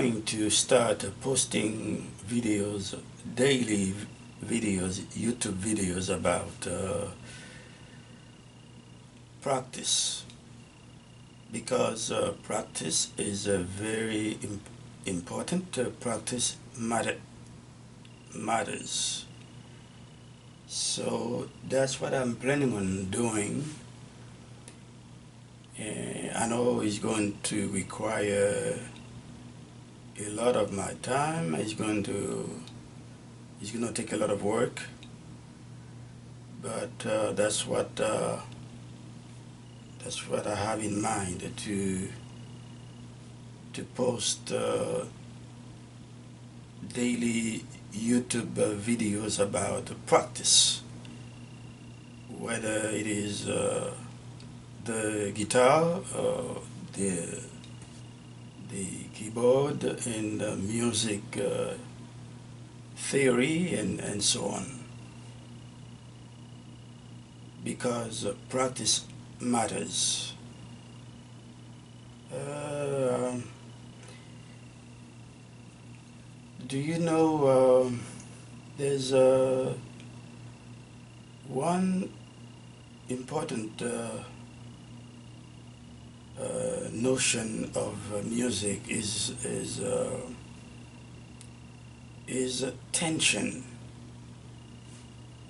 going to start posting videos, daily videos, YouTube videos about practice, because practice is a very important. Practice matters. So that's what I'm planning on doing. I know it's going to require a lot of my time. It's going to take a lot of work, but that's what I have in mind to post daily YouTube videos about practice, whether it is the guitar, the keyboard, and music theory, and so on, because practice matters. Do you know there's one important notion of music is tension.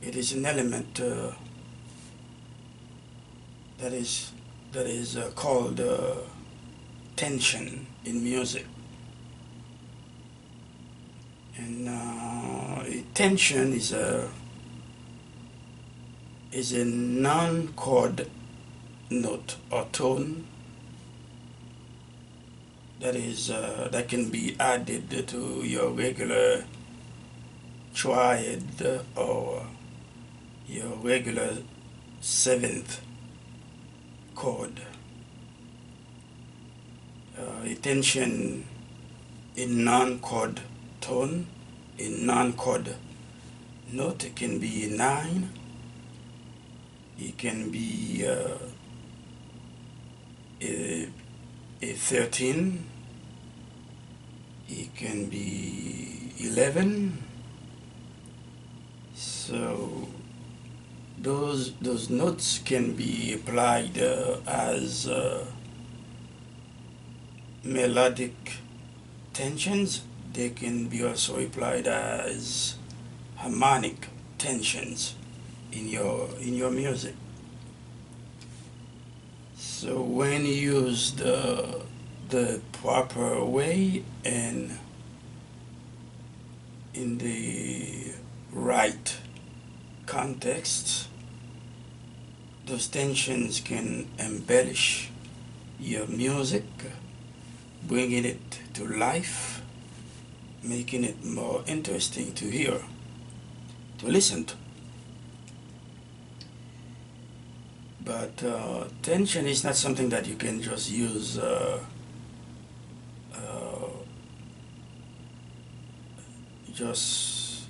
It is an element that is called tension in music, and tension is a non-chord note or tone that can be added to your regular triad or your regular seventh chord. A tension in non-chord tone, in non-chord note, it can be a 9, it can be a 13, it can be 11. So those notes can be applied as melodic tensions. They can be also applied as harmonic tensions in your music. So when used the proper way and in the right context, those tensions can embellish your music, bringing it to life, making it more interesting to hear, to listen to. But tension is not something that you can just use just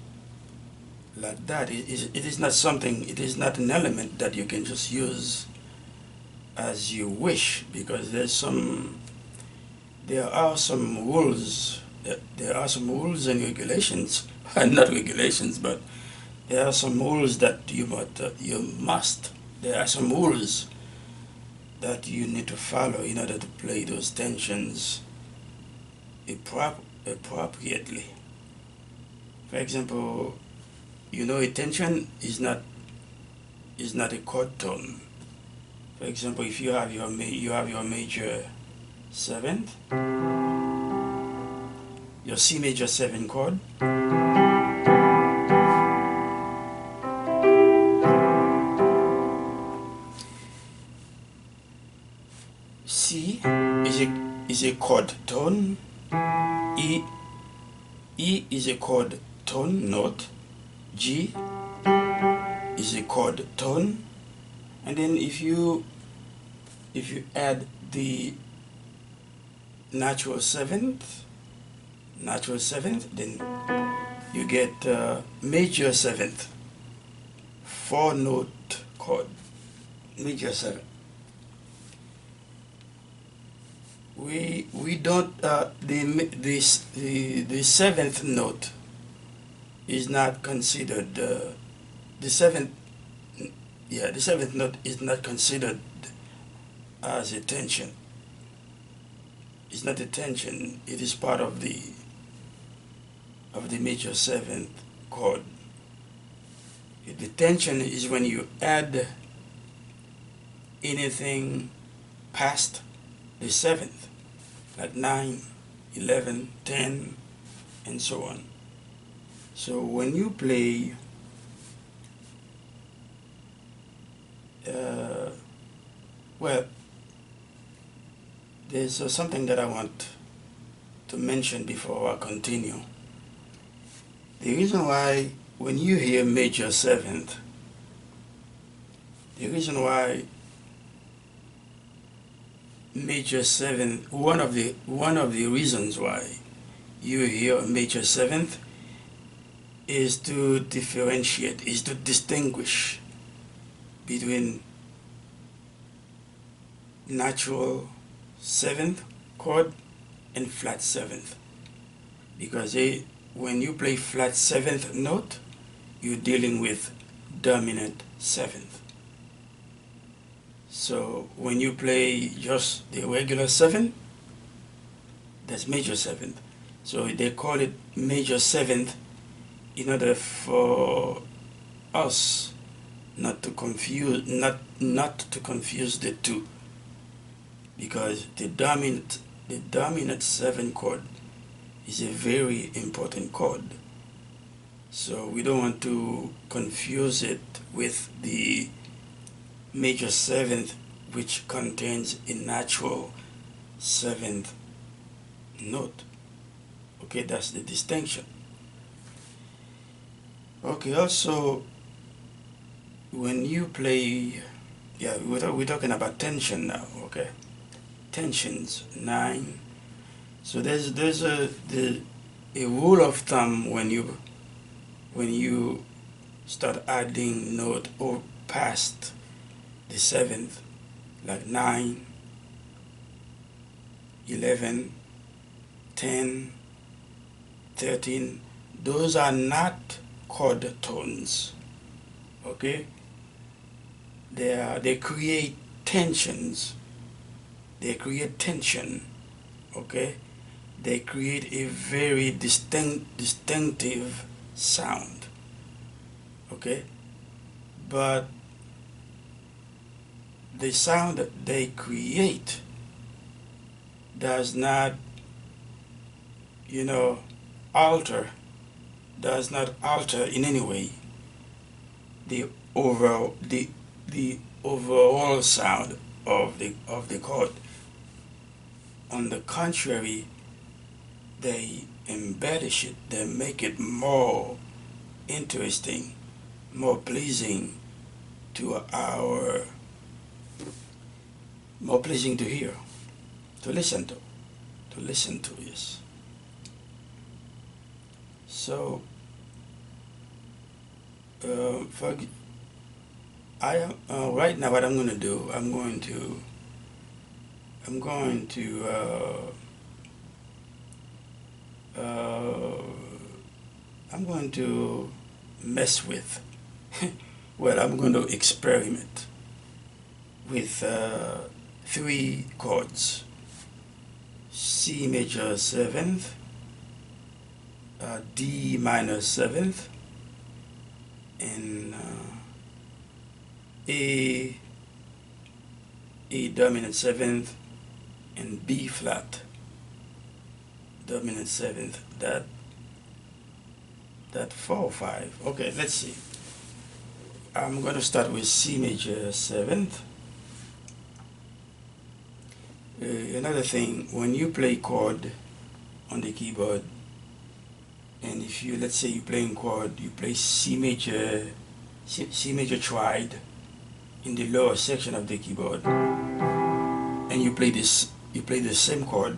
like that. It is not something, it is not an element that you can just use as you wish, because there are some rules, there are some rules and regulations, not regulations, but there are some rules that you must, there are some rules that you need to follow in order to play those tensions appropriately. For example, a tension is not a chord tone. For example, if you have your major 7th, your C major 7 chord, C is a chord tone, E is a chord tone note, G is a chord tone, and then if you add the natural seventh, then you get major 7th, 4-note chord, major 7. we don't the seventh note is not considered the seventh the seventh note is not considered as a tension. It's not a tension. It is part of the major seventh chord. The tension is when you add anything past the seventh, like 9, 11, 10, and so on. So when you play well, there's something that I want to mention before I continue. The reason why when you hear major seventh, the reason why major seventh, one of the reasons why you hear a major seventh is to differentiate, is to distinguish between natural seventh chord and flat seventh, because when you play flat seventh note, you're dealing with dominant seventh. So when you play just the regular seven, that's major seventh. So they call it major seventh in order for us not to confuse the two, because the dominant seven chord is a very important chord. So we don't want to confuse it with the major seventh, which contains a natural seventh note. Okay, that's the distinction. Okay, also when you play, yeah, we're talking about tension now. Okay, tensions 9. So there's a rule of thumb when you start adding note or past the seventh, like 9, 11, 10, 13. Those are not chord tones. Okay, they create tensions. They create tension. Okay, they create a very distinctive sound. Okay, but the sound that they create does not, alter, does not alter in any way the overall sound of the chord. On the contrary, they embellish it. They make it more interesting, more pleasing to more pleasing to hear, to listen to, yes. So, right now what I'm going to do, I'm going to mess with, well, I'm going to experiment with 3 chords: C major seventh, D minor seventh, and A dominant seventh, and B flat dominant seventh. That 4 or 5. Okay, let's see. I'm going to start with C major seventh. Another thing, when you play chord on the keyboard, and if you, let's say you're playing chord, you play C major triad in the lower section of the keyboard, and you play the same chord,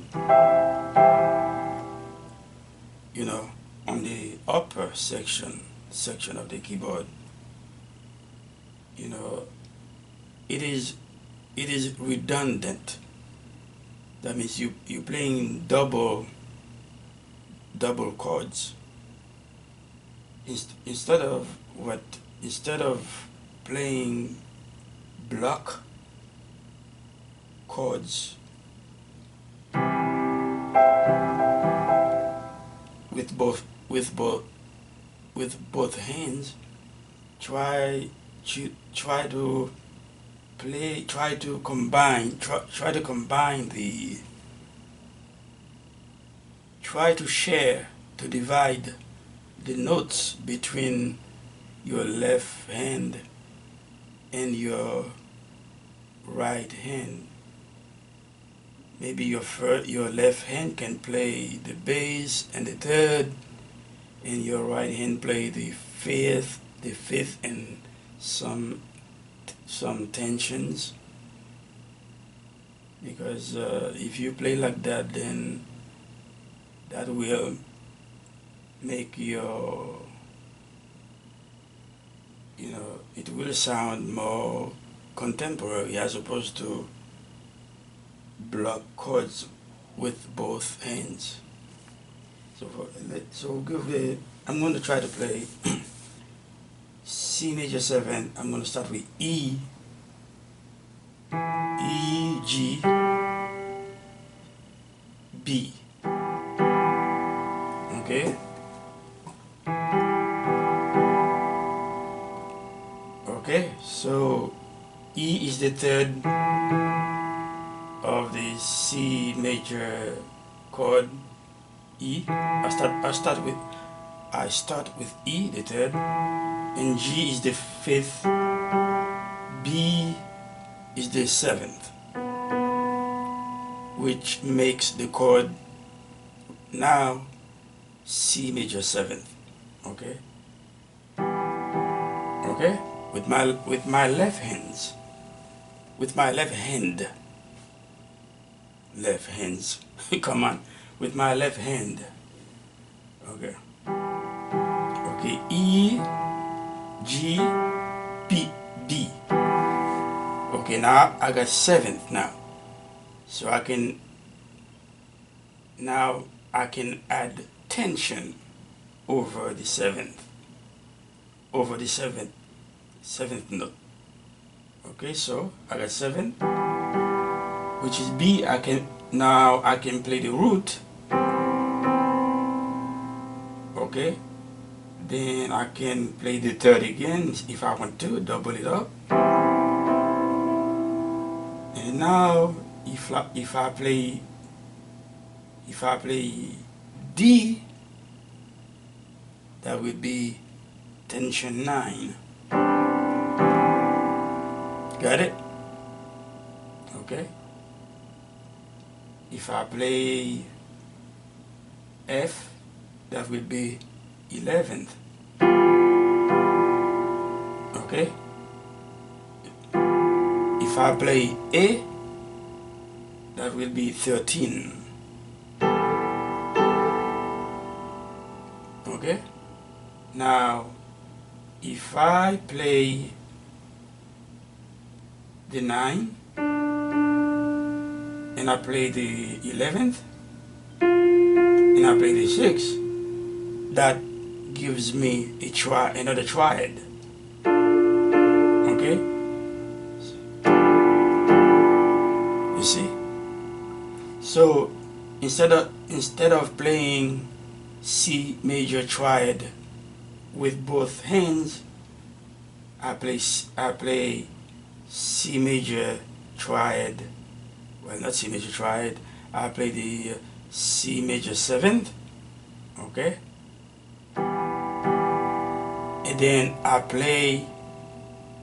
on the upper section of the keyboard, it is redundant That means you're playing double chords. Instead of what? Instead of playing block chords with both hands, try try to play try to combine the try to share to divide the notes between your left hand and your right hand. Maybe your left hand can play the bass and the third, and your right hand play the fifth, and some tensions. Because if you play like that, then that will make it will sound more contemporary as opposed to block chords with both hands. I'm going to try to play C major 7. I'm going to start with E, G, B. Okay? Okay, so E is the third of the C major chord, E. I start with E, the third, and G is the fifth, B is the seventh, which makes the chord now C major 7th. Okay? Okay? With my left hands. With my left hand. Left hands. Come on. With my left hand. Okay. Okay. E, G, B, B. Okay, now I got 7th now. So I can add tension over the 7th. Over the 7th note. Okay, so I got 7, which is B. I can play the root. Okay, then I can play the third again if I want to double it up. And now if I play D, that would be tension 9. Got it? Okay. If I play F, that will be 11th. Okay. If I play A, that will be 13. Okay. Now, if I play the 9 and I play the 11th and I play the 6, that gives me another triad. Okay? You see? So instead of playing C major triad with both hands, I play C major triad. Well, not C major triad. I play the C major 7th. Okay. And then I play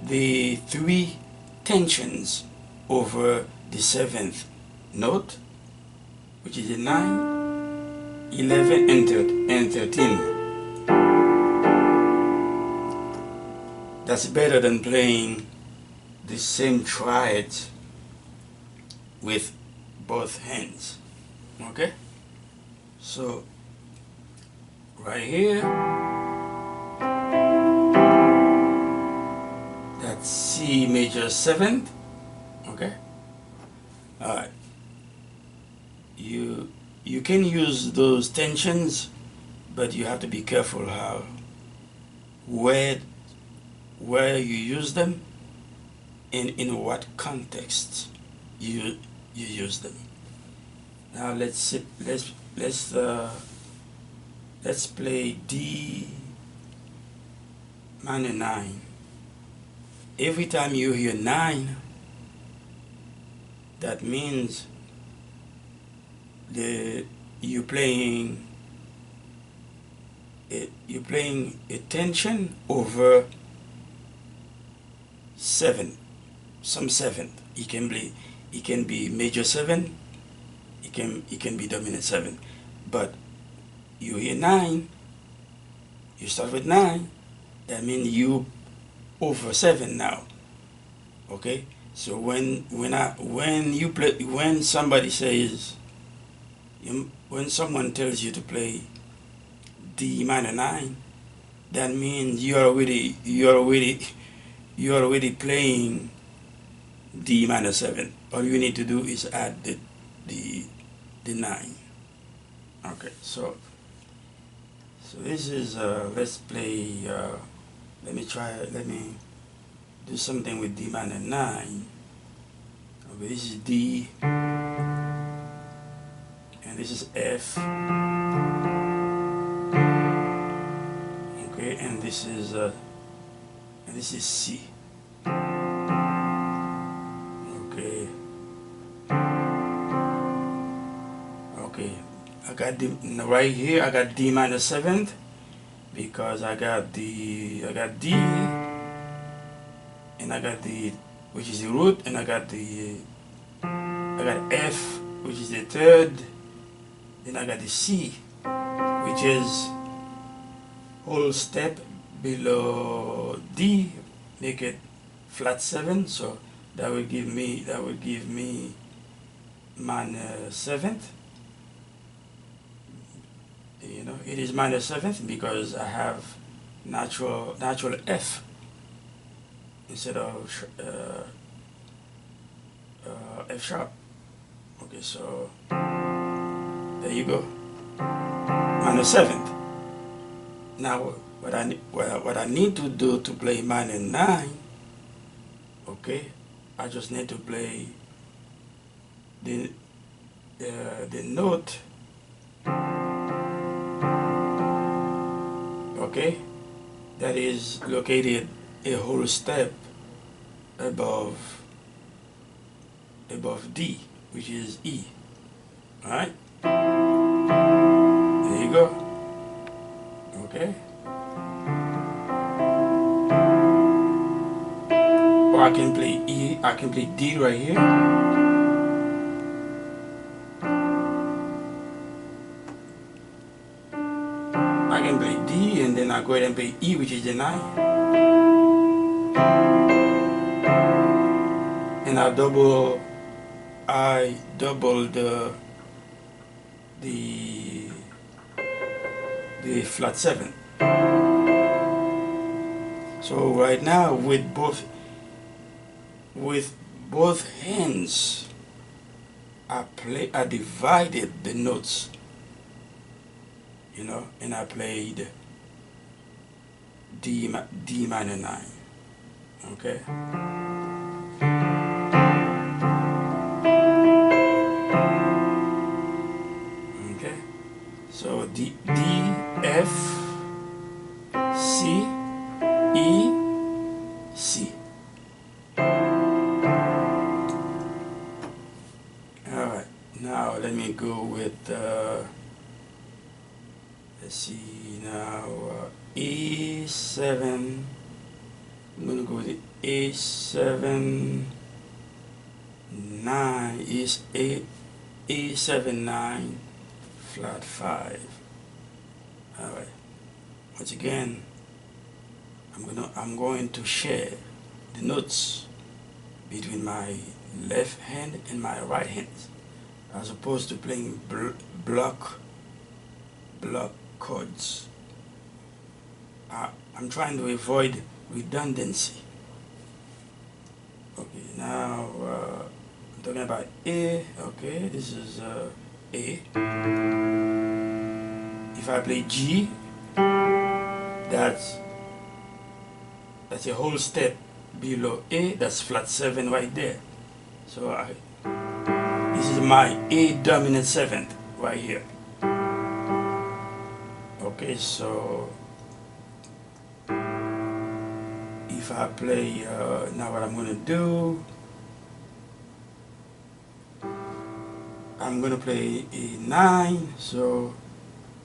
the 3 tensions over the 7th note, which is the 9, 11, and 13. That's better than playing the same triads with both hands. Okay? So, right here, that's C major 7th. Okay? Alright. you can use those tensions, but you have to be careful how where you use them and in what context you use them. Now let's play D minor 9. Every time you hear 9, that means you're playing a tension over 7, some 7. It can be major 7, it can be dominant 7. But you hear 9, you start with 9, that means you over 7 now. Okay? So when somebody says, when someone tells you to play D minor 9, that means you're already playing D minor 7. All you need to do is add the 9. Okay, so this is let's play. Let me do something with D minor 9. Okay, this is D, and this is F. Okay, and this is C. Okay. Okay. I got right here. I got D minor 7th because I got D, and I got the, which is the root, and I got F, which is the third, then I got the C, which is whole step below D, make it flat 7, so that would give me minor 7th. You know, it is minor 7th because I have natural F instead of F sharp. Okay, so there you go, minor 7th. Now what I need to do to play minor 9, okay, I just need to play the note, okay, that is located a whole step above D, which is E. All right, there you go. Okay, or I can play E. I can play D right here. I can play D, and then I go ahead and play E, which is the 9, and I double the flat 7. So right now with both hands, I divided the notes, you know, and I played D minor 9. Okay. Okay. So D, F, C, E, C. Alright, now let me go with, let's see now, E7. I'm going to go with the A7, 9, is A7, 9, flat 5. Alright, once again, I'm going to share the notes between my left hand and my right hand, as opposed to playing block chords. I'm trying to avoid redundancy. Okay, now I'm talking about A. Okay, this is A. If I play G, that's a whole step below A. That's flat 7 right there. So this is my A dominant 7th right here. Okay, so if I play, now what I'm going to do, I'm going to play A9. So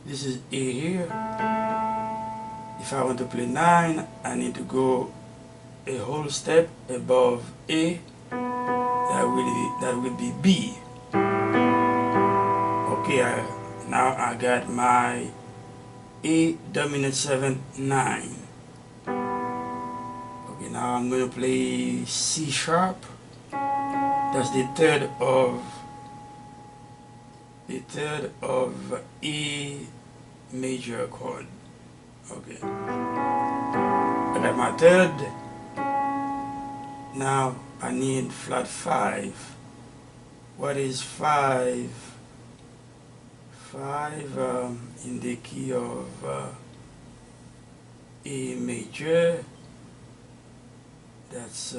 this is A here. If I want to play 9, I need to go a whole step above A. That will be B. Okay, now I got my A dominant 7, 9. Okay, now I'm going to play C sharp. That's the third of A major chord. Okay, I got my third. Now I need flat 5. What is 5? 5 in the key of A major. That's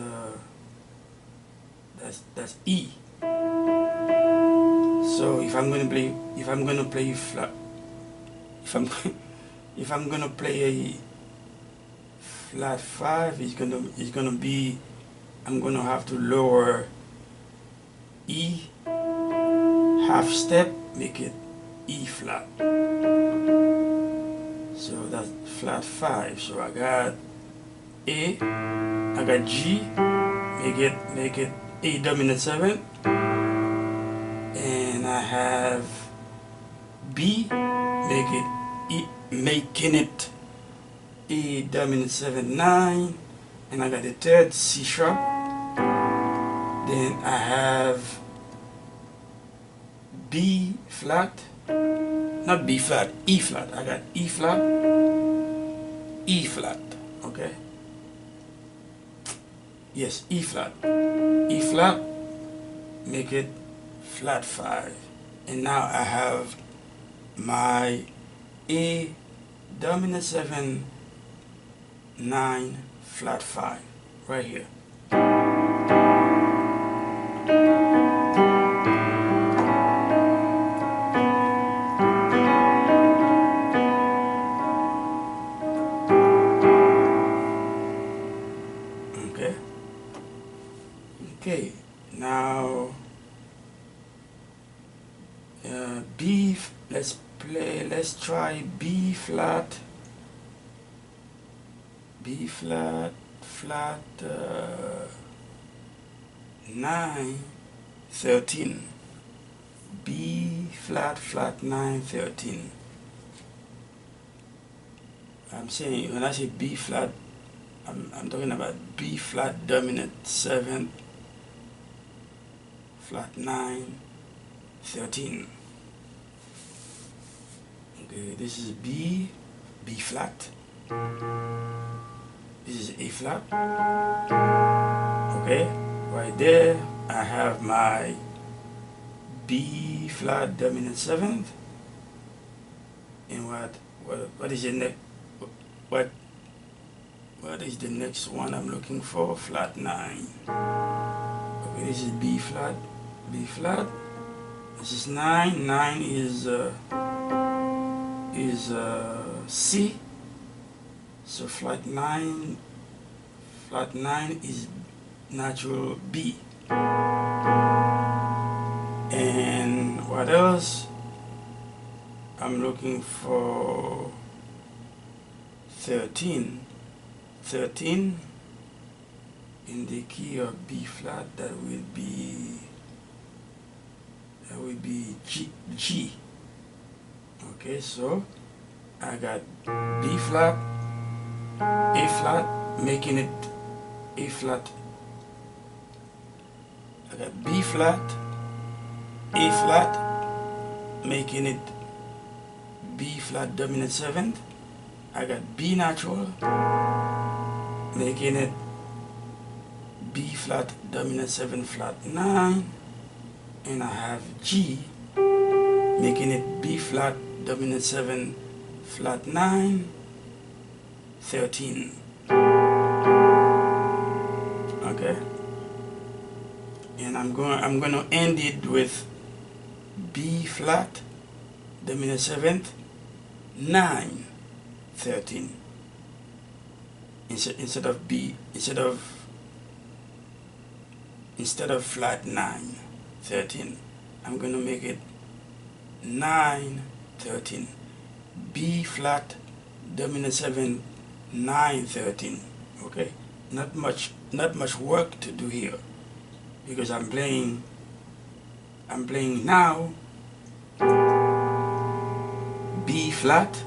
E. So if I'm gonna play flat, if I'm gonna play a flat 5, it's gonna be, I'm gonna have to lower E half step, make it E flat. So that's flat 5. So I got A, I got G, make it A dominant 7, and I have B, making it A dominant 7, 9, and I got the third C sharp. Then I have B flat, not B flat, E flat. I got E flat, E flat, okay? Yes, E flat. E flat, make it flat 5. And now I have my A dominant 7, 9, flat 5 right here. Okay, now B, let's try B flat, flat 9, 13. B flat 9, 13. I'm saying, when I say B flat, I'm talking about B flat dominant 7, flat 9, 13. Okay, this is B flat. This is A flat. Okay, right there I have my B flat dominant 7th. And what is the next? What is the next one I'm looking for? Flat 9. Okay, this is B flat. This is 9. 9 is C. So flat 9 is natural B. And what else? I'm looking for 13. 13 in the key of B flat, that will be G. Okay, so I got B flat, A flat, making it A flat. I got B flat, A flat, making it B flat dominant 7th. I got B natural, making it B flat dominant 7 flat 9, and I have G making it B flat, dominant 7, flat 9, 13. Okay, and I'm going to end it with B flat, dominant 7th, 9, 13. Instead of B, instead of flat 9, 13, I'm going to make it 9, 13. B flat, dominant 7, 9, 13. Okay, not much work to do here, because I'm playing now B flat,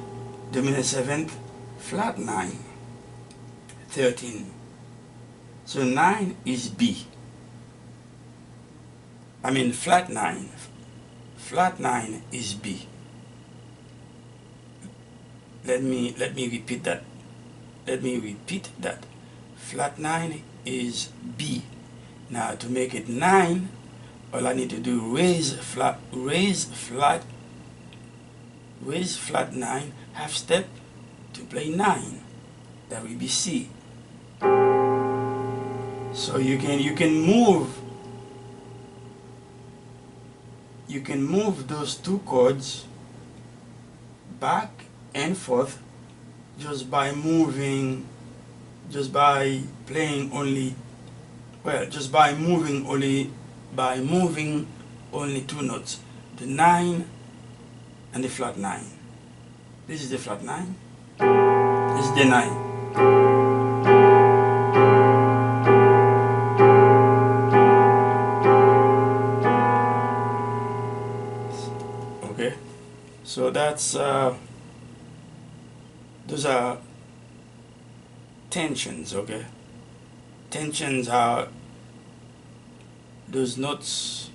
dominant 7th, flat 9, 13. So 9 is B. I mean flat 9. Flat 9 is B. Let me repeat that. Flat 9 is B. Now to make it 9, all I need to do raise flat 9 half step to play 9. That will be C. So you can move those two chords back and forth just by moving only two notes, the 9 and the flat 9. This is the flat 9. This is the 9. Okay, so that's those are tensions. Okay, tensions are those notes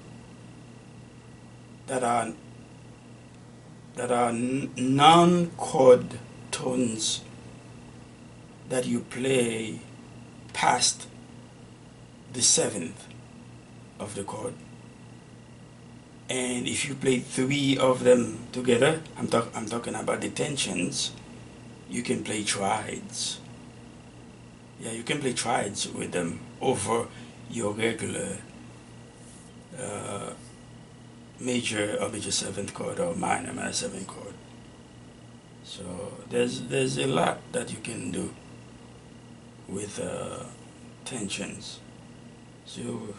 that are non-chord tones that you play past the 7th of the chord. And if you play 3 of them together, I'm talking about the tensions, you can play triads. Yeah, you can play triads with them over your regular major or major 7th chord or minor 7th chord. So there's a lot that you can do with tensions. So